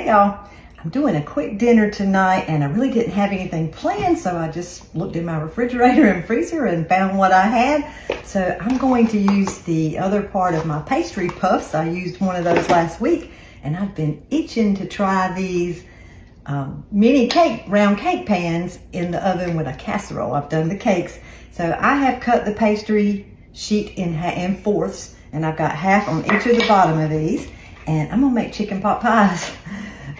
y'all, I'm doing a quick dinner tonight and I really didn't have anything planned, so I just looked in my refrigerator and freezer and found what I had. So I'm going to use the other part of my pastry puffs. I used one of those last week and I've been itching to try these mini round cake pans in the oven with a casserole. I've done the cakes. So I have cut the pastry sheet in fourths, and I've got half on each of the bottom of these, and I'm gonna make chicken pot pies.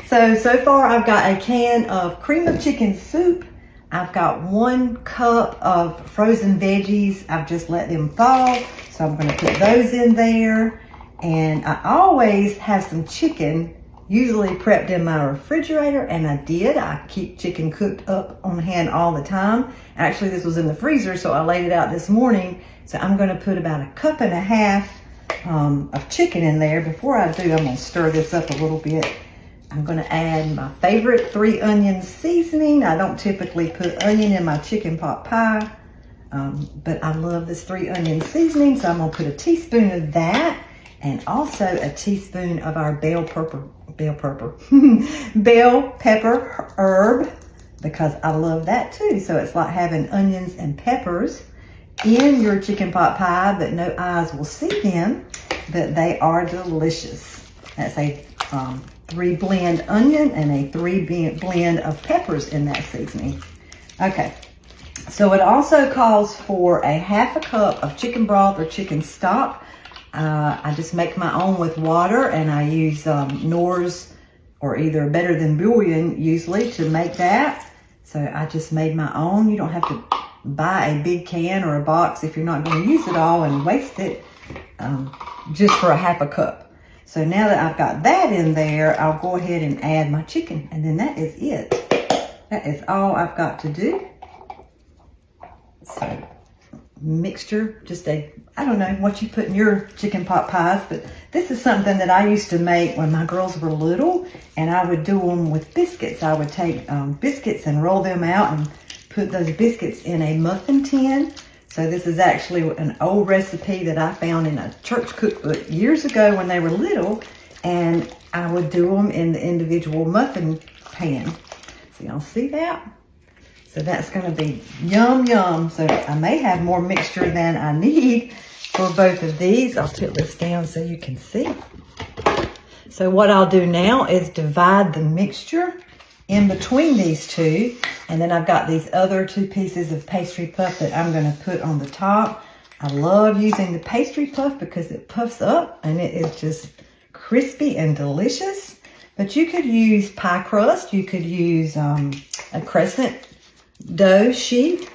So far I've got a can of cream of chicken soup. I've got 1 cup of frozen veggies. I've just let them thaw, so I'm gonna put those in there. And I always have some chicken usually prepped in my refrigerator, and I keep chicken cooked up on hand all the time. Actually, this was in the freezer, so I laid it out this morning. So I'm gonna put about 1.5 cups of chicken in there. Before I do, I'm gonna stir this up a little bit. I'm gonna add my favorite 3 onion seasoning. I don't typically put onion in my chicken pot pie, but I love this 3 onion seasoning, so I'm gonna put a teaspoon of that, and also a teaspoon of our bell pepper herb, because I love that too. So it's like having onions and peppers in your chicken pot pie, but no eyes will see them, but they are delicious. That's a 3 blend onion and a 3 blend of peppers in that seasoning. Okay, so it also calls for a 1/2 cup of chicken broth or chicken stock. I just make my own with water, and I use Knorr's or either Better Than Bouillon usually to make that. So I just made my own. You don't have to buy a big can or a box if you're not going to use it all and waste it, just for a 1/2 cup. So now that I've got that in there, I'll go ahead and add my chicken, and then that is it. That is all I've got to do. So mixture, I don't know what you put in your chicken pot pies, but this is something that I used to make when my girls were little, and I would do them with biscuits. I would take biscuits and roll them out and put those biscuits in a muffin tin. So this is actually an old recipe that I found in a church cookbook years ago when they were little, and I would do them in the individual muffin pan. So y'all see that? So that's gonna be yum, yum. So I may have more mixture than I need for both of these. I'll put this down so you can see. So what I'll do now is divide the mixture in between these two. And then I've got these other 2 pieces of pastry puff that I'm gonna put on the top. I love using the pastry puff because it puffs up and it is just crispy and delicious. But you could use pie crust. You could use a crescent dough sheet,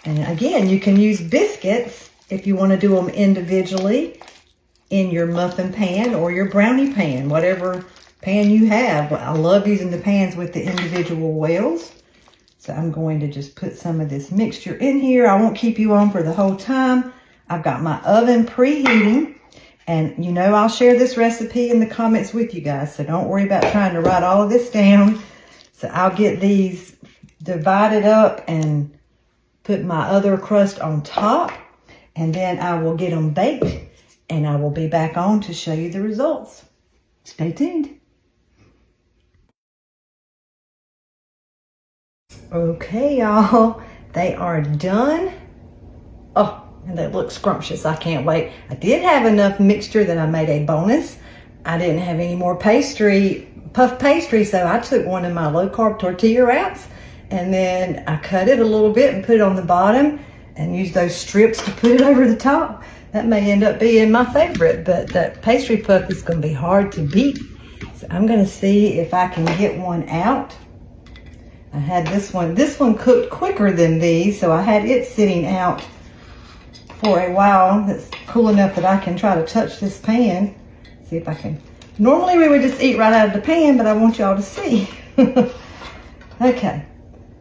and again, you can use biscuits if you want to do them individually in your muffin pan or your brownie pan, whatever pan you have. I love using the pans with the individual wells. So I'm going to just put some of this mixture in here. I won't keep you on for the whole time. I've got my oven preheating, and you know I'll share this recipe in the comments with you guys, so don't worry about trying to write all of this down. So I'll get these divided up and put my other crust on top, and then I will get them baked, and I will be back on to show you the results. Stay tuned. Okay, y'all, they are done. Oh, and they look scrumptious. I can't wait. I did have enough mixture that I made a bonus. I didn't have any more puff pastry, so I took one of my low-carb tortilla wraps, and then I cut it a little bit and put it on the bottom and used those strips to put it over the top. That may end up being my favorite, but that pastry puff is going to be hard to beat. So I'm going to see if I can get one out. I had this one cooked quicker than these, so I had it sitting out for a while. It's cool enough that I can try to touch this pan. See if I can. Normally we would just eat right out of the pan, but I want y'all to see. Okay.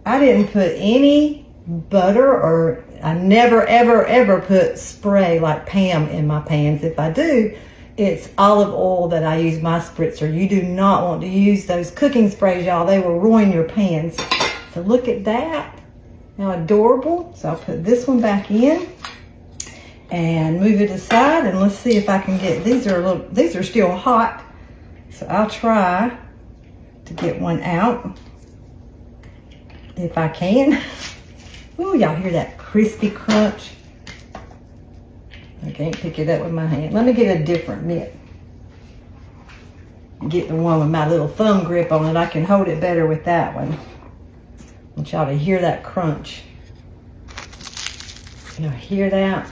I didn't put any butter, or I never, ever, ever put spray like Pam in my pans. If I do, it's olive oil that I use my spritzer. You do not want to use those cooking sprays, y'all. They will ruin your pans. So look at that. How adorable. So I'll put this one back in and move it aside, and let's see if I can get, these are still hot. So I'll try to get one out if I can. Ooh, y'all hear that crispy crunch? I can't pick it up with my hand. Let me get a different mitt. Get the one with my little thumb grip on it. I can hold it better with that one. I want y'all to hear that crunch. Y'all hear that?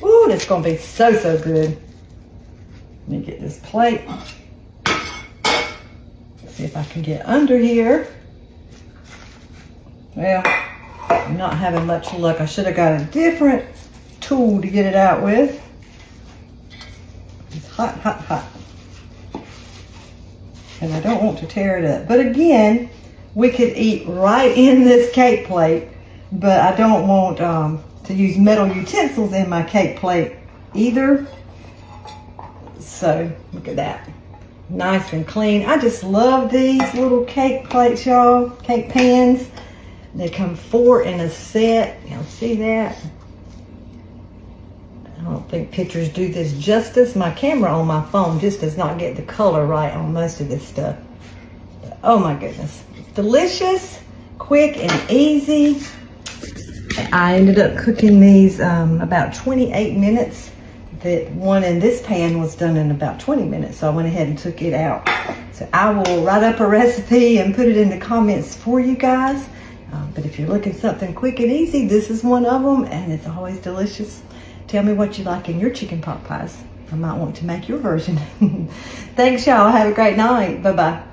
Ooh, that's gonna be so, so good. Let me get this plate. See if I can get under here. Well, I'm not having much luck. I should have got a different tool to get it out with. It's hot, hot, hot. And I don't want to tear it up. But again, we could eat right in this cake plate, but I don't want to use metal utensils in my cake plate either. So look at that. Nice and clean. I just love these little cake plates, y'all. Cake pans. They come 4 in a set. Y'all see that? I don't think pictures do this justice. My camera on my phone just does not get the color right on most of this stuff. But, oh my goodness. It's delicious, quick and easy. I ended up cooking these about 28 minutes. That one in this pan was done in about 20 minutes. So I went ahead and took it out. So I will write up a recipe and put it in the comments for you guys. But if you're looking something quick and easy, this is one of them, and it's always delicious. Tell me what you like in your chicken pot pies. I might want to make your version. Thanks, y'all. Have a great night. Bye-bye.